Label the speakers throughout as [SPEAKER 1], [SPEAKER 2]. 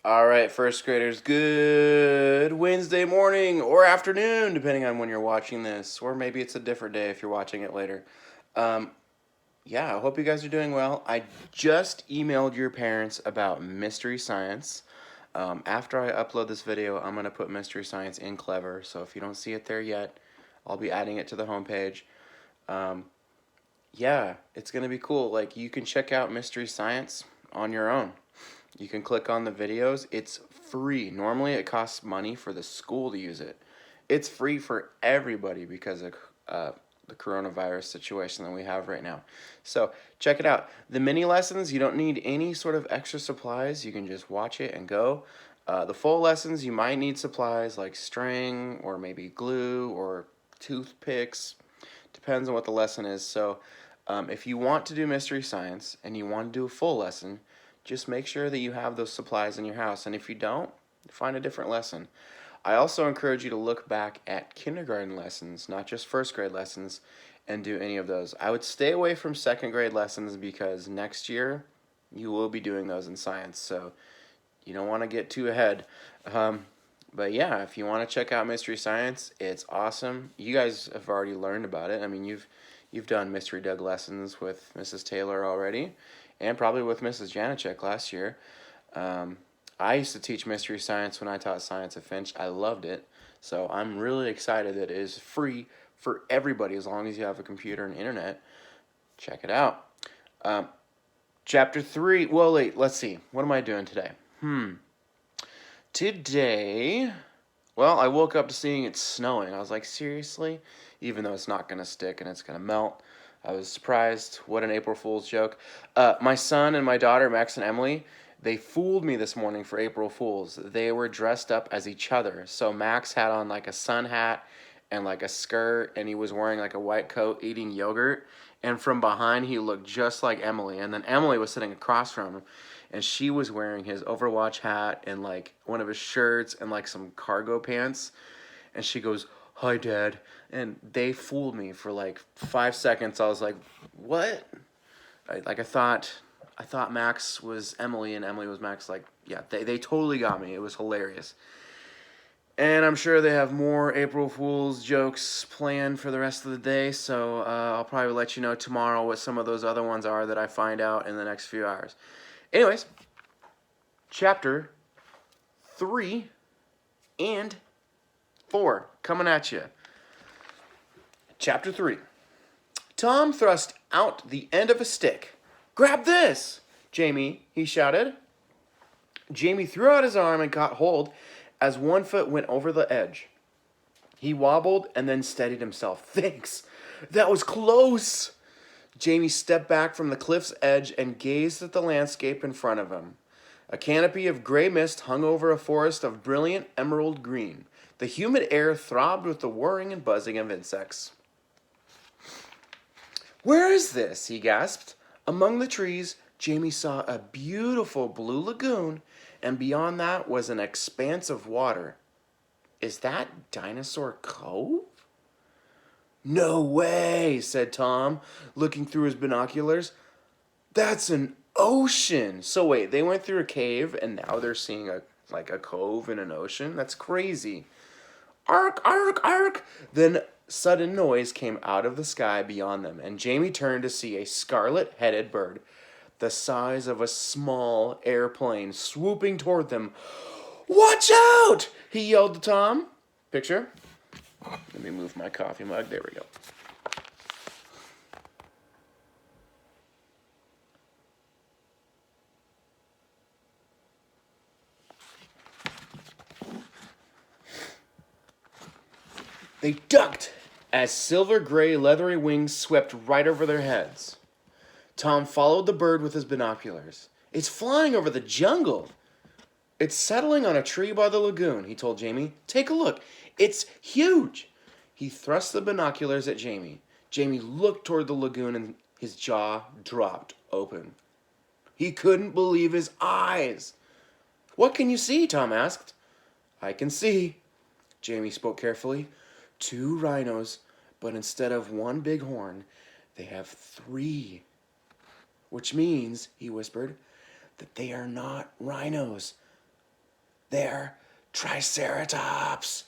[SPEAKER 1] All right, first graders, good Wednesday morning or afternoon, depending on when you're watching this, or maybe it's a different day if you're watching it later. Um, yeah, I hope you guys are doing well. I just emailed your parents about Mystery Science. After I upload this video, I'm going to put Mystery Science in Clever, so if you don't see it there yet, I'll be adding it to the homepage. Um, yeah, it's going to be cool. Like, you can check out Mystery Science on your own. You can click on the videos. It's free. Normally it costs money for the school to use it. It's free for everybody because of the coronavirus situation that we have right now. So check it out. The mini lessons, you don't need any sort of extra supplies. You can just watch it and go. The full lessons, you might need supplies like string or maybe glue or toothpicks. Depends on what the lesson is. So if you want to do Mystery Science and you want to do a full lesson, just make sure that you have those supplies in your house. And if you don't, find a different lesson. I also encourage you to look back at kindergarten lessons, not just first grade lessons, and do any of those. I would stay away from second grade lessons because next year you will be doing those in science. So you don't want to get too ahead. But yeah, if you want to check out Mystery Science, it's awesome. You guys have already learned about it. I mean, you've done Mystery Doug lessons with Mrs. Taylor already, and probably with Mrs. Janacek last year. I used to teach Mystery Science when I taught science at Finch. I loved it. So I'm really excited that it is free for everybody as long as you have a computer and internet. Check it out. Chapter 3. Well, wait, let's see. What am I doing today? Today, well, I woke up to seeing it snowing. I was like, seriously? Even though it's not going to stick and it's going to melt. I was surprised. What an April Fool's joke. My son and my daughter, Max and Emily, they fooled me this morning for April Fool's. They were dressed up as each other. So Max had on like a sun hat and like a skirt, and he was wearing like a white coat eating yogurt. And from behind, he looked just like Emily. And then Emily was sitting across from him, and she was wearing his Overwatch hat and like one of his shirts and like some cargo pants. And she goes, "Hi, Dad." And they fooled me for like 5 seconds. I was like, "What?" I thought Max was Emily and Emily was Max. Like, yeah, they totally got me. It was hilarious. And I'm sure they have more April Fool's jokes planned for the rest of the day, so I'll probably let you know tomorrow what some of those other ones are that I find out in the next few hours. Anyways, chapter 3 and 4 coming at you. Chapter 3. Tom thrust out the end of a stick. "Grab this, Jamie," he shouted. Jamie threw out his arm and caught hold as one foot went over the edge. He wobbled and then steadied himself. "Thanks. That was close." Jamie stepped back from the cliff's edge and gazed at the landscape in front of him. A canopy of gray mist hung over a forest of brilliant emerald green. The humid air throbbed with the whirring and buzzing of insects. "Where is this?" he gasped. Among the trees, Jamie saw a beautiful blue lagoon, and beyond that was an expanse of water. "Is that Dinosaur Cove?" "No way," said Tom, looking through his binoculars. "That's an ocean." So wait, they went through a cave and now they're seeing a cove in an ocean? That's crazy. "Ark, ark, ark!" Then sudden noise came out of the sky beyond them, and Jamie turned to see a scarlet-headed bird, the size of a small airplane, swooping toward them. "Watch out!" he yelled to Tom. Picture. Let me move my coffee mug. There we go. They ducked as silver-gray leathery wings swept right over their heads. Tom followed the bird with his binoculars. "It's flying over the jungle." "It's settling on a tree by the lagoon," he told Jamie. "Take a look. It's huge." He thrust the binoculars at Jamie. Jamie looked toward the lagoon and his jaw dropped open. He couldn't believe his eyes. "What can you see?" Tom asked. "I can see," Jamie spoke carefully, "2 rhinos, but instead of 1 big horn, they have 3. Which means," he whispered, "that they are not rhinos. They're triceratops.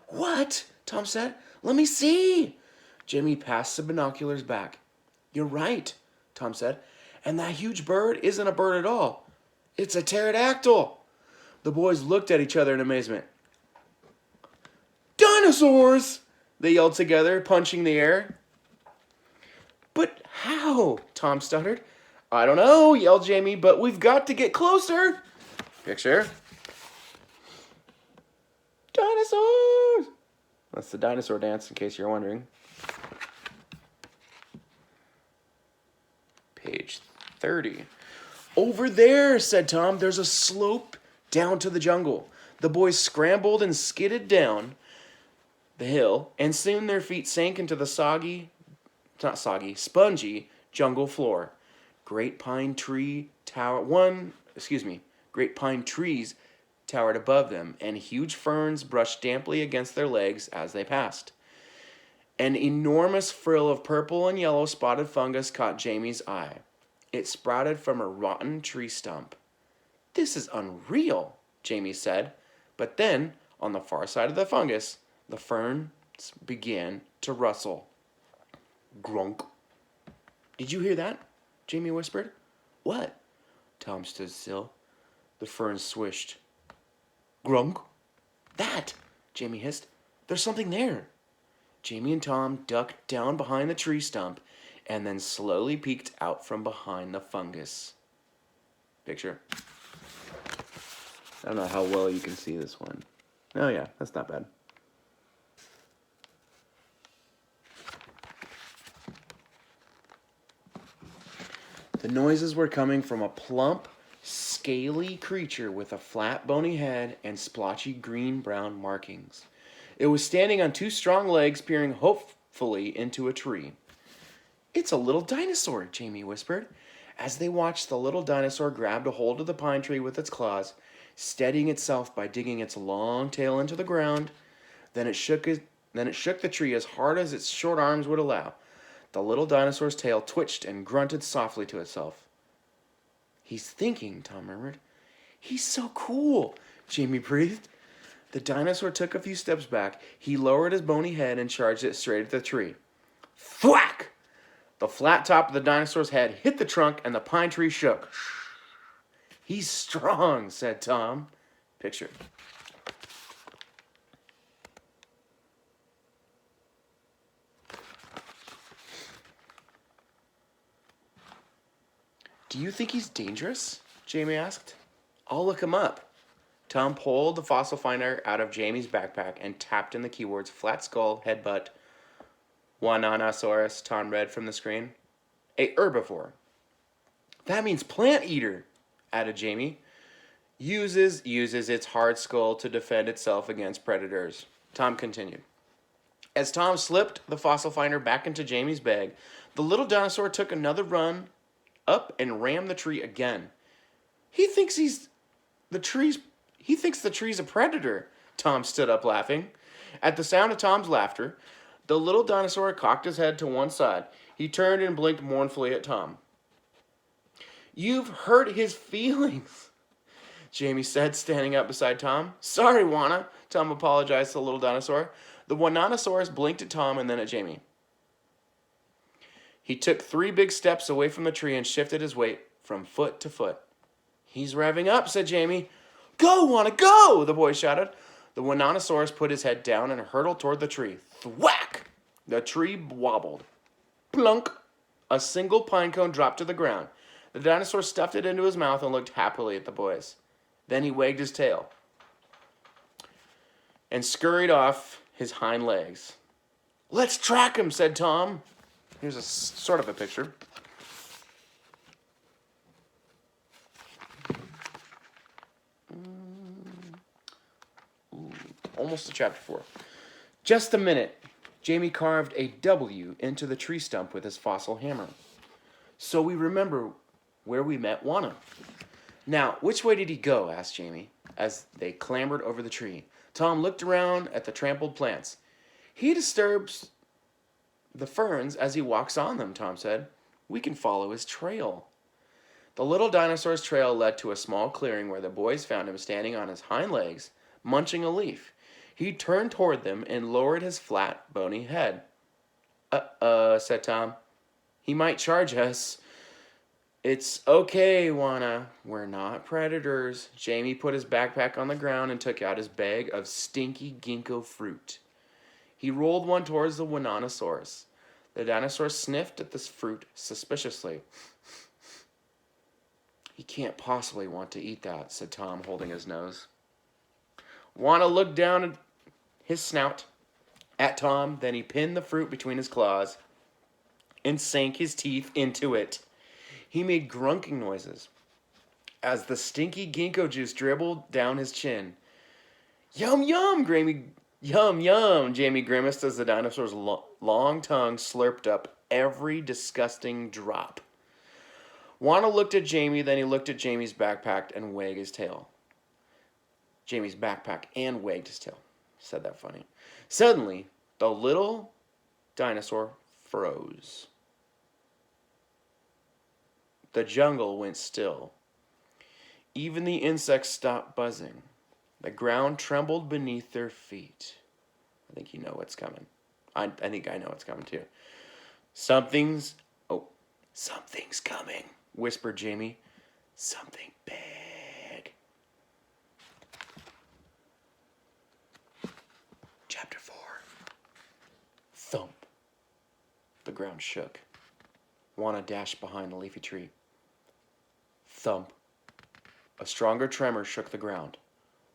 [SPEAKER 1] What? Tom said. Let me see. Jamie passed the binoculars back. You're right, Tom said. And that huge bird isn't a bird at all. It's a pterodactyl. The boys looked at each other in amazement. Dinosaurs! They yelled together, punching the air. But how? Tom stuttered. I don't know, yelled Jamie, but we've got to get closer. Picture. Dinosaurs! That's the dinosaur dance, in case you're wondering. Page 30. Over there, said Tom. There's a slope down to the jungle. The boys scrambled and skidded down the hill, and soon their feet sank into the spongy jungle floor. Great pine trees towered above them, and huge ferns brushed damply against their legs as they passed. An enormous frill of purple and yellow spotted fungus caught Jamie's eye. It sprouted from a rotten tree stump. This is unreal, Jamie said. But then, on the far side of the fungus, the ferns began to rustle. Grunk. Did you hear that? Jamie whispered. What? Tom stood still. The ferns swished. Grunk. That, Jamie hissed. There's something there. Jamie and Tom ducked down behind the tree stump and then slowly peeked out from behind the fungus. Picture. I don't know how well you can see this one. Oh yeah, that's not bad. The noises were coming from a plump, scaly creature with a flat, bony head and splotchy green-brown markings. It was standing on two strong legs, peering hopefully into a tree. It's a little dinosaur, Jamie whispered. As they watched, the little dinosaur grabbed a hold of the pine tree with its claws, steadying itself by digging its long tail into the ground. Then it shook the tree as hard as its short arms would allow. The little dinosaur's tail twitched and grunted softly to itself. He's thinking, Tom murmured. He's so cool, Jamie breathed. The dinosaur took a few steps back. He lowered his bony head and charged it straight at the tree. Thwack! The flat top of the dinosaur's head hit the trunk and the pine tree shook. He's strong, said Tom. Picture. Do you think he's dangerous? Jamie asked. I'll look him up. Tom pulled the fossil finder out of Jamie's backpack and tapped in the keywords flat skull, headbutt, Wananosaurus, Tom read from the screen. A herbivore. That means plant eater, added Jamie. Uses its hard skull to defend itself against predators. Tom continued. As Tom slipped the fossil finder back into Jamie's bag, the little dinosaur took another run up and rammed the tree again. He thinks the tree's a predator. Tom stood up laughing. At the sound of Tom's laughter, the little dinosaur cocked his head to one side. He turned and blinked mournfully at Tom. You've hurt his feelings, Jamie said, standing up beside Tom. Sorry, Wana, Tom apologized to the little dinosaur. The Wananosaurus blinked at Tom and then at Jamie. He took 3 big steps away from the tree and shifted his weight from foot to foot. He's revving up, said Jamie. Go, Wana, go, the boy shouted. The Wananosaurus put his head down and hurtled toward the tree. Thwack! The tree wobbled. Plunk! A single pine cone dropped to the ground. The dinosaur stuffed it into his mouth and looked happily at the boys. Then he wagged his tail and scurried off his hind legs. Let's track him, said Tom. Here's a sort of a picture. Almost to chapter 4. Just a minute. Jamie carved a W into the tree stump with his fossil hammer. So we remember where we met Wana. Now, which way did he go? Asked Jamie, as they clambered over the tree. Tom looked around at the trampled plants. He disturbs the ferns as he walks on them, Tom said. We can follow his trail. The little dinosaur's trail led to a small clearing where the boys found him standing on his hind legs, munching a leaf. He turned toward them and lowered his flat, bony head. Said Tom. He might charge us. It's okay, Juana. We're not predators. Jamie put his backpack on the ground and took out his bag of stinky ginkgo fruit. He rolled one towards the Dinosaurus. The dinosaur sniffed at this fruit suspiciously. He can't possibly want to eat that, said Tom, holding his nose. Juana looked down at his snout at Tom, then he pinned the fruit between his claws and sank his teeth into it. He made grunting noises as the stinky ginkgo juice dribbled down his chin. Yum, yum, Yum, yum, Jamie grimaced as the dinosaur's long tongue slurped up every disgusting drop. Juana looked at Jamie, then he looked at Jamie's backpack and wagged his tail. Jamie's backpack and wagged his tail. Said that funny. Suddenly, the little dinosaur froze. The jungle went still. Even the insects stopped buzzing. The ground trembled beneath their feet. I think you know what's coming. I think I know what's coming too. Something's coming, whispered Jamie. Something big. Chapter 4. Thump. The ground shook. Juana dashed behind a leafy tree. Thump. A stronger tremor shook the ground.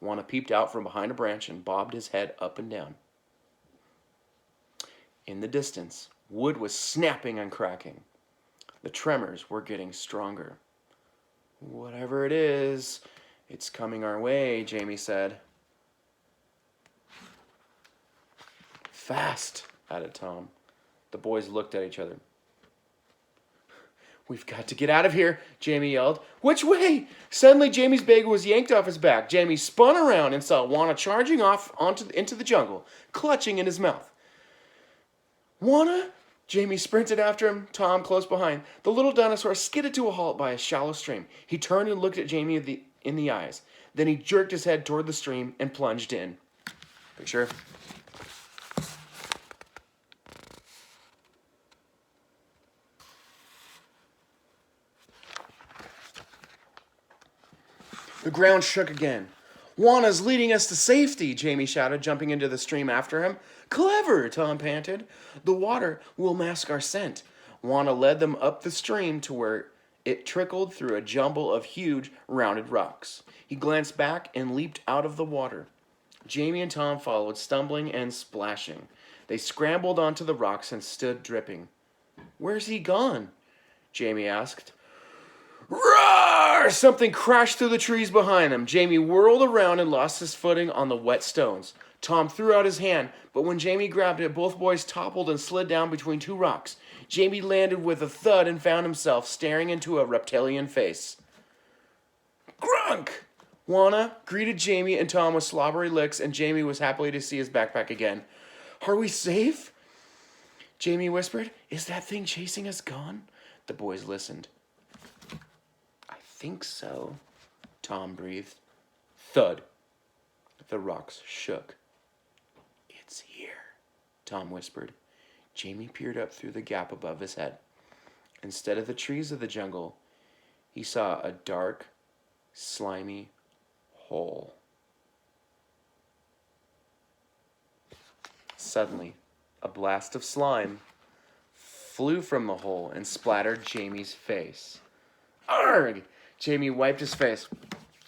[SPEAKER 1] Juana peeped out from behind a branch and bobbed his head up and down. In the distance, wood was snapping and cracking. The tremors were getting stronger. Whatever it is, it's coming our way, Jamie said. Fast, added Tom. The boys looked at each other. We've got to get out of here, Jamie yelled. Which way? Suddenly, Jamie's bag was yanked off his back. Jamie spun around and saw Juana charging off into the jungle, clutching in his mouth. Juana? Jamie sprinted after him, Tom close behind. The little dinosaur skidded to a halt by a shallow stream. He turned and looked at Jamie in the eyes. Then he jerked his head toward the stream and plunged in. Picture. The ground shook again. Juana's leading us to safety, Jamie shouted, jumping into the stream after him. Clever, Tom panted. The water will mask our scent. Juana led them up the stream to where it trickled through a jumble of huge, rounded rocks. He glanced back and leaped out of the water. Jamie and Tom followed, stumbling and splashing. They scrambled onto the rocks and stood dripping. Where's he gone? Jamie asked. Roar! Something crashed through the trees behind them. Jamie whirled around and lost his footing on the wet stones. Tom threw out his hand, but when Jamie grabbed it, both boys toppled and slid down between two rocks. Jamie landed with a thud and found himself staring into a reptilian face. Grunk! Juana greeted Jamie and Tom with slobbery licks, and Jamie was happy to see his backpack again. Are we safe? Jamie whispered. Is that thing chasing us gone? The boys listened. I think so, Tom breathed. Thud. The rocks shook. It's here, Tom whispered. Jamie peered up through the gap above his head. Instead of the trees of the jungle, he saw a dark, slimy hole. Suddenly, a blast of slime flew from the hole and splattered Jamie's face. Arrgh! Jamie wiped his face.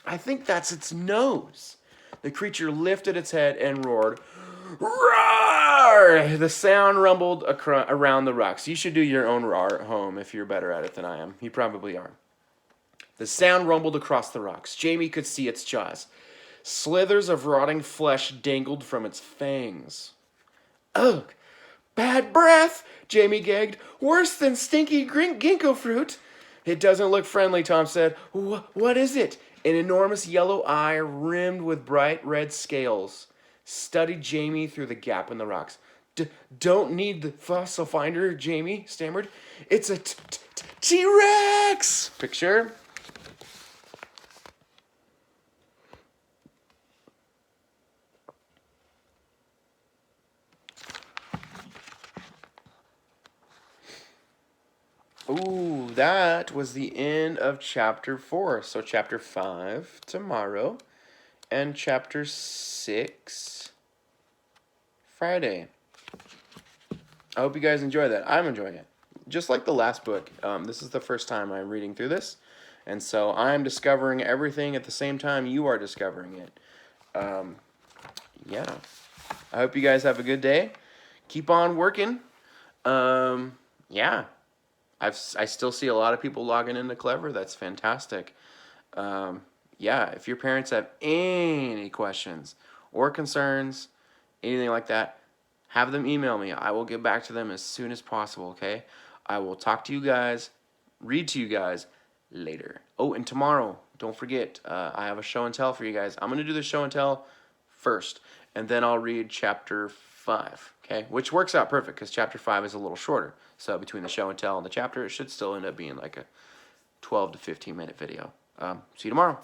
[SPEAKER 1] I think that's its nose. The creature lifted its head and roared. Roar! The sound rumbled around the rocks. You should do your own roar at home if you're better at it than I am. You probably are. The sound rumbled across the rocks. Jamie could see its jaws. Slithers of rotting flesh dangled from its fangs. Ugh! Bad breath! Jamie gagged. Worse than stinky ginkgo fruit. It doesn't look friendly, Tom said. What is it? An enormous yellow eye rimmed with bright red scales studied Jamie through the gap in the rocks. Don't need the fossil finder, Jamie stammered. It's a T-Rex! Picture. Ooh, that was the end of chapter 4. So chapter 5 tomorrow, and chapter 6 Friday. I hope you guys enjoy that. I'm enjoying it. Just like the last book, this is the first time I'm reading through this, and so I'm discovering everything at the same time you are discovering it. Yeah. I hope you guys have a good day. Keep on working. Yeah. I still see a lot of people logging into Clever. That's fantastic. Yeah, if your parents have any questions or concerns, anything like that, have them email me. I will get back to them as soon as possible, okay? I will talk to you guys, read to you guys later. Oh, and tomorrow, don't forget, I have a show and tell for you guys. I'm going to do the show and tell first, and then I'll read chapter 5, okay? Which works out perfect because chapter 5 is a little shorter. So between the show and tell and the chapter, it should still end up being like a 12 to 15 minute video. See you tomorrow.